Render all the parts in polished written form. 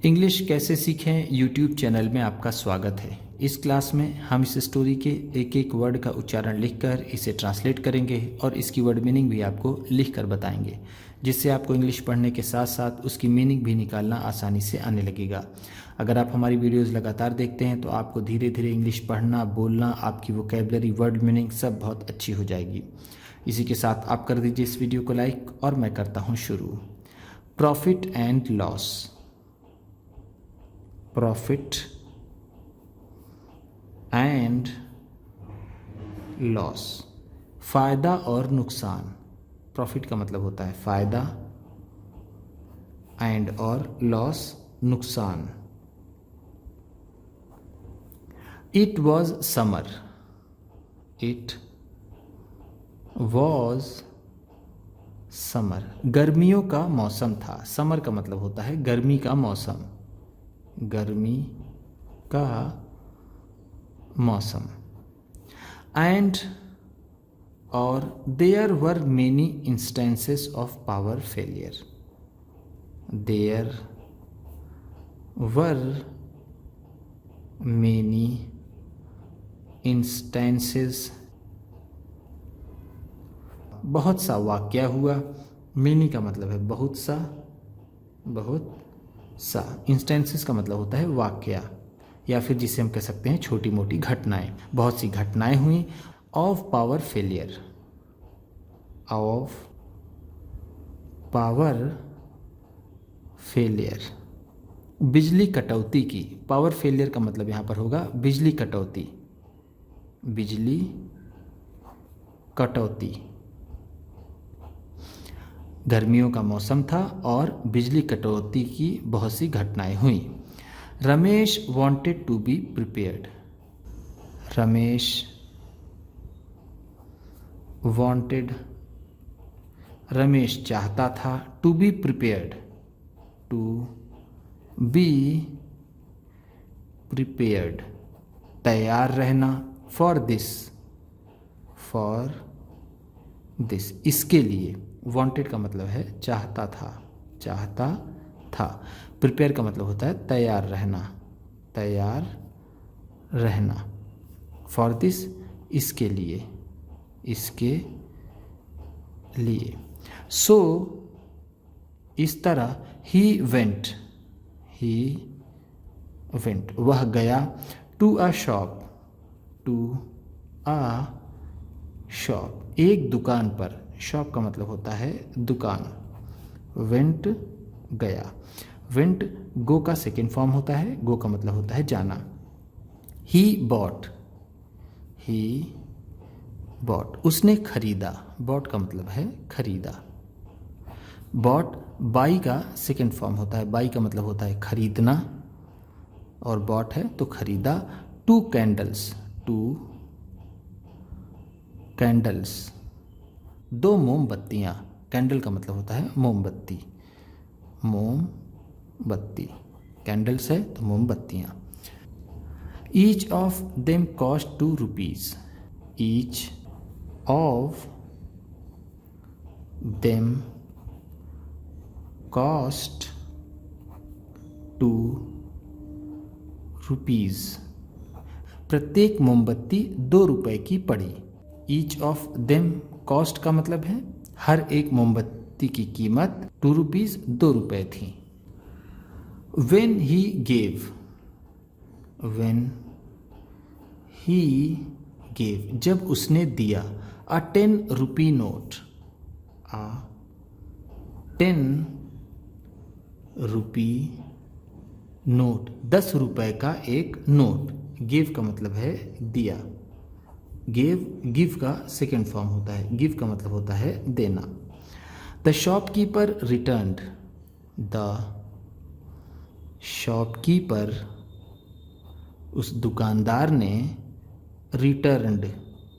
English कैसे सीखें YouTube channel में आपका स्वागत है। इस क्लास में हम इस स्टोरी के एक एक वर्ड का उच्चारण लिखकर इसे ट्रांसलेट करेंगे और इसकी वर्ड मीनिंग भी आपको लिखकर बताएंगे, जिससे आपको इंग्लिश पढ़ने के साथ साथ उसकी मीनिंग भी निकालना आसानी से आने लगेगा। अगर आप हमारी वीडियोज़ लगातार देखते हैं तो आपको धीरे धीरे इंग्लिश पढ़ना, बोलना, आपकी वोकैबुलरी, वर्ड मीनिंग सब बहुत अच्छी हो जाएगी। इसी के साथ आप कर दीजिए इस वीडियो को लाइक और मैं करता हूँ शुरू। Profit and loss. Profit and loss, फायदा और नुकसान। प्रॉफिट का मतलब होता है फायदा, एंड और लॉस नुकसान। It was summer. It was summer, गर्मियों का मौसम था। समर का मतलब होता है गर्मी का मौसम, गर्मी का मौसम। एंड और there were many instances of power failure. There were many instances, बहुत सा वाकया हुआ। मेनी का मतलब है बहुत सा, बहुत सा। इंस्टेंसेस का मतलब होता है वाकया, या फिर जिसे हम कह सकते हैं छोटी मोटी घटनाएं। बहुत सी घटनाएं हुई of power failure, of power failure, बिजली कटौती की। पावर फेलियर का मतलब यहाँ पर होगा बिजली कटौती, बिजली कटौती। गर्मियों का मौसम था और बिजली कटौती की बहुत सी घटनाएं हुई। Ramesh wanted to be prepared. Ramesh wanted, Ramesh चाहता था to be prepared, to be prepared, तैयार रहना। for this, for this, इसके लिए। wanted का मतलब है चाहता था, चाहता था। प्रिपेयर का मतलब होता है तैयार रहना, तैयार रहना। फॉर दिस, इसके लिए, इसके लिए। सो इस तरह, ही वेंट, ही वेंट, वह गया। To a shop, to a shop, एक दुकान पर। शॉप का मतलब होता है दुकान। वेंट गया। वेंट गो का सेकेंड फॉर्म होता है, गो का मतलब होता है जाना। ही बॉट, ही बॉट, उसने खरीदा। बॉट का मतलब है खरीदा। बॉट बाई का सेकेंड फॉर्म होता है, बाई का मतलब होता है खरीदना, और बॉट है तो खरीदा। टू कैंडल्स, टू कैंडल्स, दो मोमबत्तियाँ। कैंडल का मतलब होता है मोमबत्ती, मोमबत्ती। कैंडल्स है तो मोमबत्तियाँ। Each of them cost 2 rupees. Each of them cost 2 rupees, प्रत्येक मोमबत्ती 2 रुपए की पड़ी। ईच ऑफ देम, कॉस्ट का मतलब है हर एक मोमबत्ती की कीमत 2 रुपीज़, 2 रुपए थी। When he gave, when he gave, जब उसने दिया। अ 10 रुपी नोट, अ 10 रुपी नोट, 10 रुपए का एक नोट। गिव का मतलब है दिया। गिव, गिव का सेकेंड फॉर्म होता है, गिव का मतलब होता है देना। The shopkeeper returned, the shopkeeper, उस दुकानदार ने। रिटर्न्ड,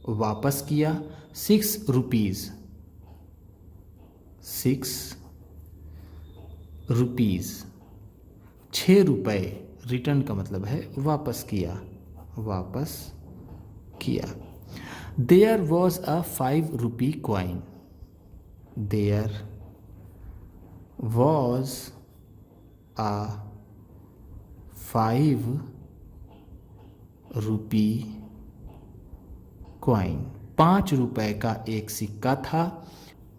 वापस किया। 6 रुपीज़, 6 रुपीज़, 6 रुपए। रिटर्न का मतलब है वापस किया, वापस किया। There was a 5 rupee coin, there was a ₹5 coin, 5 रुपए का एक सिक्का था।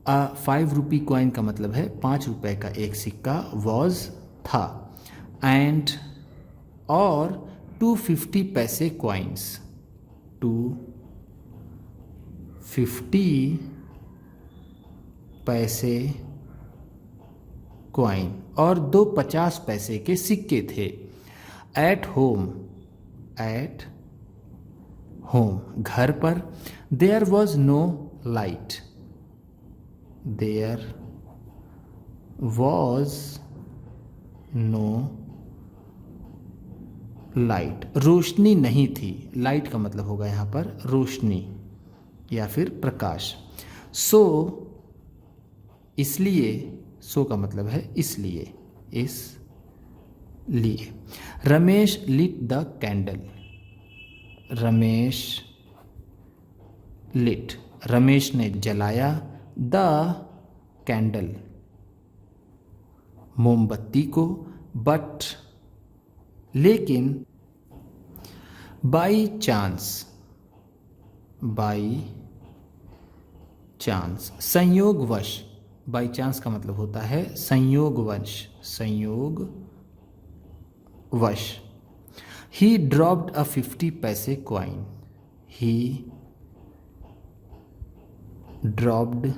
₹5 कॉइन का मतलब है 5 रुपए का एक सिक्का वॉज था। एंड और 250 पैसे कॉइन्स, 250 पैसे कॉइन और 2 50 पैसे के सिक्के थे। एट होम घर पर। There was no light, there was no light, रोशनी नहीं थी। लाइट का मतलब होगा यहाँ पर रोशनी या फिर प्रकाश। सो इसलिए, सो का मतलब है इसलिए, इसलिए Ramesh lit the candle, Ramesh lit, Ramesh ने जलाया द कैंडल, मोमबत्ती को। बट लेकिन बाई चांस, संयोगवश, बाई चांस का मतलब होता है संयोगवश, संयोगवश। ही ड्रॉप्ड अ 50 पैसे कॉइन, ही ड्रॉप्ड,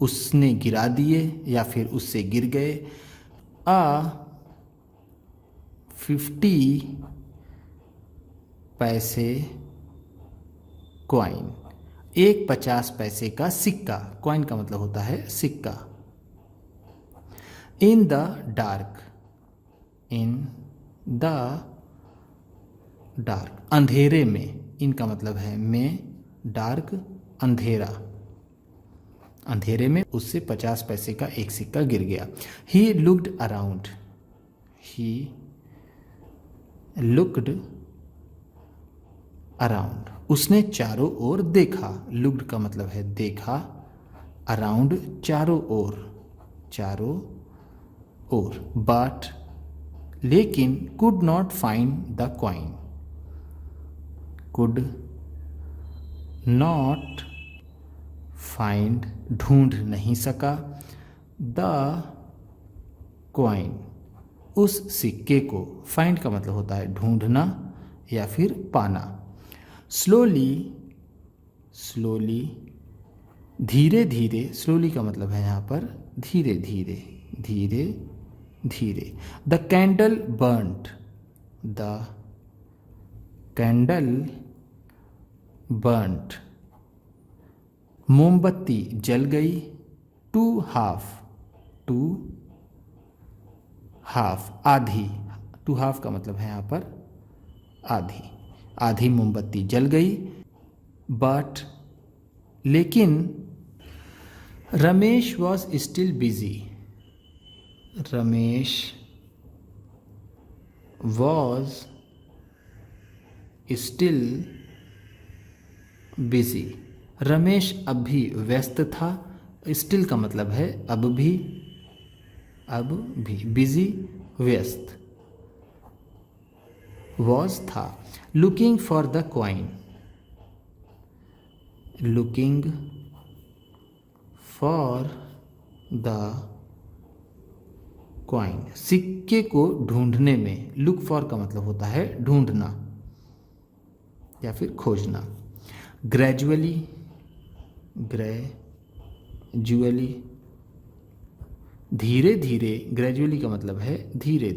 उसने गिरा दिए या फिर उससे गिर गए। 50 पैसे कॉइन, एक 50 पैसे का सिक्का, कॉइन का मतलब होता है सिक्का। इन द डार्क, अंधेरे में, इनका मतलब है में, डार्क अंधेरा, अंधेरे में उससे 50 पैसे का एक सिक्का गिर गया। ही लुक्ड अराउंड, उसने चारों ओर देखा। लुक्ड का मतलब है देखा, अराउंड चारों ओर। बट लेकिन could not find the coin, could not find, ढूंढ नहीं सका। द कॉइन, उस सिक्के को। फाइंड का मतलब होता है ढूंढना या फिर पाना। स्लोली, धीरे धीरे, स्लोली का मतलब है यहाँ पर धीरे धीरे, द कैंडल बर्न्ट, मोमबत्ती जल गई। टू हाफ, आधी, टू हाफ का मतलब है यहाँ पर आधी मोमबत्ती जल गई। बट लेकिन Ramesh was still busy, Ramesh was still busy, Ramesh अब भी व्यस्त था। स्टिल का मतलब है अब भी, बिजी व्यस्त, वॉज था। Looking for the coin, looking for the coin, सिक्के को ढूंढने में। लुक फॉर का मतलब होता है ढूंढना या फिर खोजना। ग्रेजुअली, धीरे धीरे, ग्रेजुअली का मतलब है धीरे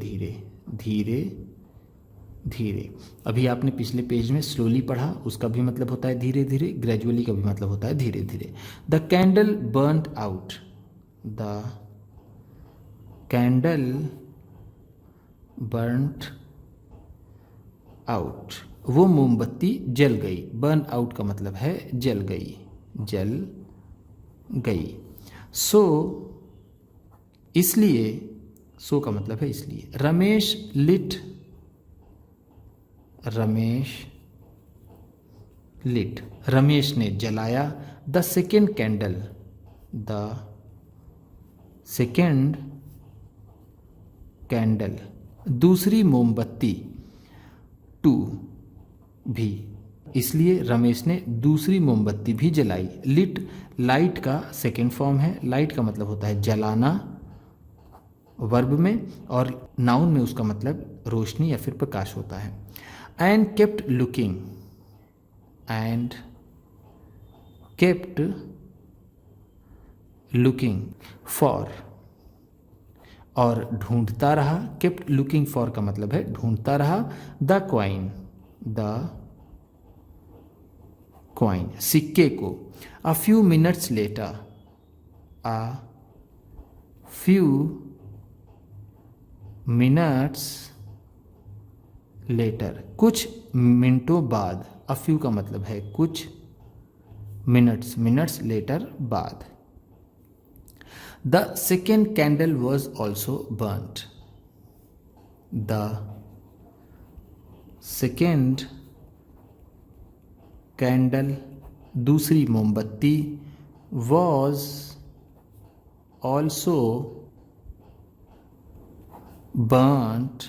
धीरे। अभी आपने पिछले पेज में स्लोली पढ़ा, उसका भी मतलब होता है धीरे धीरे। ग्रेजुअली का भी मतलब होता है धीरे धीरे। The candle burnt out, the candle burnt out, वो मोमबत्ती जल गई। बर्न आउट का मतलब है जल गई। सो इसलिए, सो का मतलब है इसलिए। रमेश लिट, रमेश ने जलाया। द सेकेंड कैंडल, दूसरी मोमबत्ती। टू भी, इसलिए रमेश ने दूसरी मोमबत्ती भी जलाई। लिट लाइट का सेकेंड फॉर्म है। लाइट का मतलब होता है जलाना वर्ब में, और नाउन में उसका मतलब रोशनी या फिर प्रकाश होता है। And kept looking, and kept looking for, और ढूंढता रहा। केप्ट लुकिंग फॉर का मतलब है ढूंढता रहा। द क्वाइन, द क्वाइन, सिक्के को। A few minutes later, a few minutes later, कुछ मिनटों बाद। अ फ्यू का मतलब है कुछ, मिनट्स, मिनट्स लेटर बाद। The second candle was also burned, the second candle, दूसरी मोमबत्ती, वॉज ऑल्सो बर्न्ड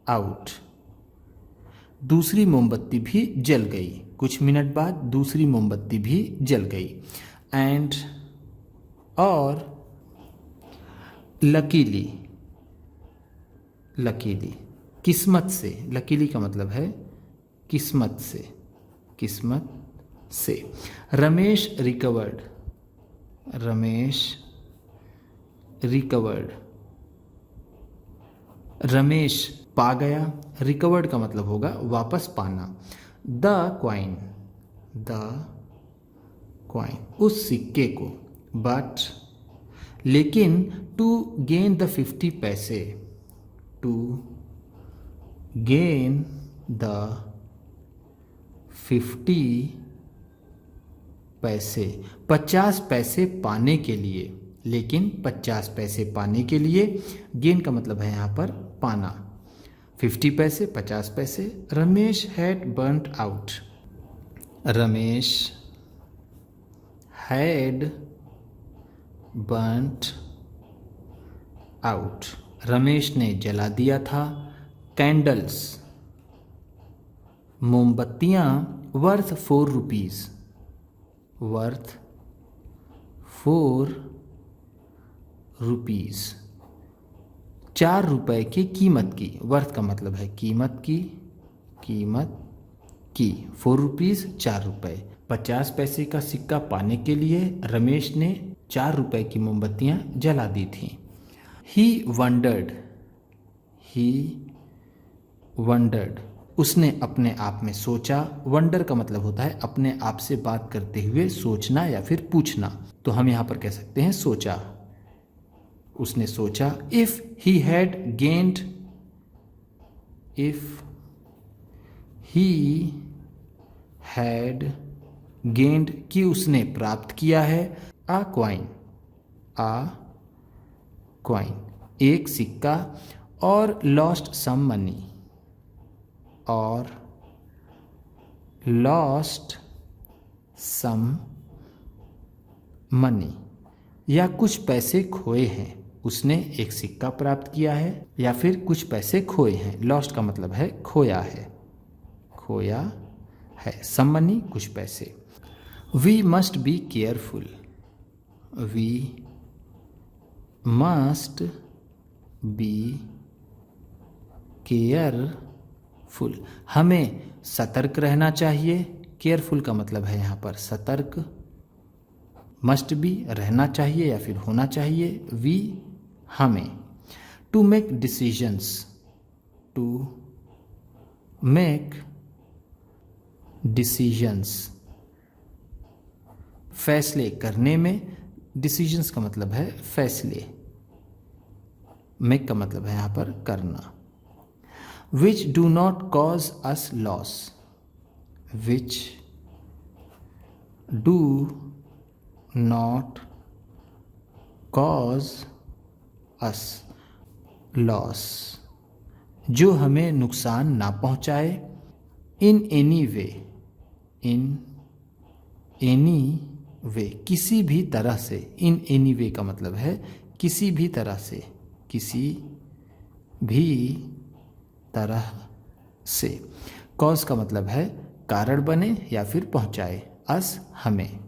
आउट, दूसरी मोमबत्ती भी जल गई। कुछ मिनट बाद दूसरी मोमबत्ती भी जल गई। एंड, और लकीली, लकीली किस्मत से। लकीली का मतलब है किस्मत से, किस्मत से। रमेश रिकवर्ड, रमेश रिकवर्ड, रमेश पा गया। रिकवर्ड का मतलब होगा वापस पाना। द क्वाइन, द क्वाइन, उस सिक्के को। बट, लेकिन, टू गेन द 50 पैसे, टू गेन द 50 पैसे, 50 पैसे पाने के लिए। लेकिन 50 पैसे पाने के लिए, गेन का मतलब है यहाँ पर पाना। 50 पैसे, 50 पैसे। Ramesh had burnt out, Ramesh had burnt out, Ramesh ने जला दिया था। कैंडल्स, मोमबत्तियाँ, वर्थ 4 रुपीज़, वर्थ 4 रुपीज़, 4 रुपए की कीमत की। वर्थ का मतलब है कीमत की, कीमत की। 4 रुपीज़, 4 रुपए। 50 पैसे का सिक्का पाने के लिए रमेश ने 4 रुपए की मोमबत्तियाँ जला दी थीं। ही वंडर्ड, ही वंडर्ड, उसने अपने आप में सोचा। वंडर का मतलब होता है अपने आप से बात करते हुए सोचना या फिर पूछना, तो हम यहाँ पर कह सकते हैं सोचा। उसने सोचा। If he had gained, if he had gained, कि उसने प्राप्त किया है। आ क्वाइन, आ क्वाइन, एक सिक्का। और लॉस्ट सम मनी, और लॉस्ट सम मनी, या कुछ पैसे खोए हैं। उसने एक सिक्का प्राप्त किया है या फिर कुछ पैसे खोए हैं। लॉस्ट का मतलब है खोया है, खोया है। सम मनी, कुछ पैसे। We must be careful, we must be careful, हमें सतर्क रहना चाहिए। केयरफुल का मतलब है यहाँ पर सतर्क। मस्ट बी, रहना चाहिए या फिर होना चाहिए। वी, हमें। To make decisions, to make decisions, फैसले करने में। डिसीजंस का मतलब है फैसले। मेक का मतलब है यहाँ पर करना। Which do not cause us loss, which do not cause us loss, जो हमें नुकसान ना पहुंचाए। In any way, in any way, किसी भी तरह से। इन एनी वे का मतलब है किसी भी तरह से, किसी भी तरह से। कॉज का मतलब है कारण बने या फिर पहुंचाए। अस हमें,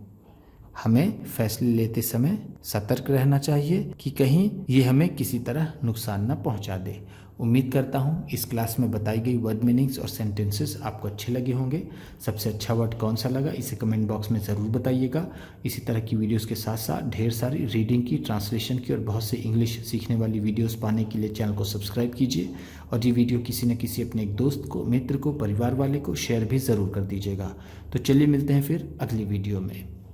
हमें फैसले लेते समय सतर्क रहना चाहिए कि कहीं ये हमें किसी तरह नुकसान न पहुंचा दे। उम्मीद करता हूँ इस क्लास में बताई गई वर्ड मीनिंग्स और सेंटेंसेस आपको अच्छे लगे होंगे। सबसे अच्छा वर्ड कौन सा लगा इसे कमेंट बॉक्स में ज़रूर बताइएगा। इसी तरह की वीडियोस के साथ साथ ढेर सारी रीडिंग की, ट्रांसलेशन की और बहुत से इंग्लिश सीखने वाली वीडियोस पाने के लिए चैनल को सब्सक्राइब कीजिए और ये वीडियो किसी न किसी अपने एक दोस्त को, मित्र को, परिवार वाले को शेयर भी ज़रूर कर दीजिएगा। तो चलिए मिलते हैं फिर अगली वीडियो में।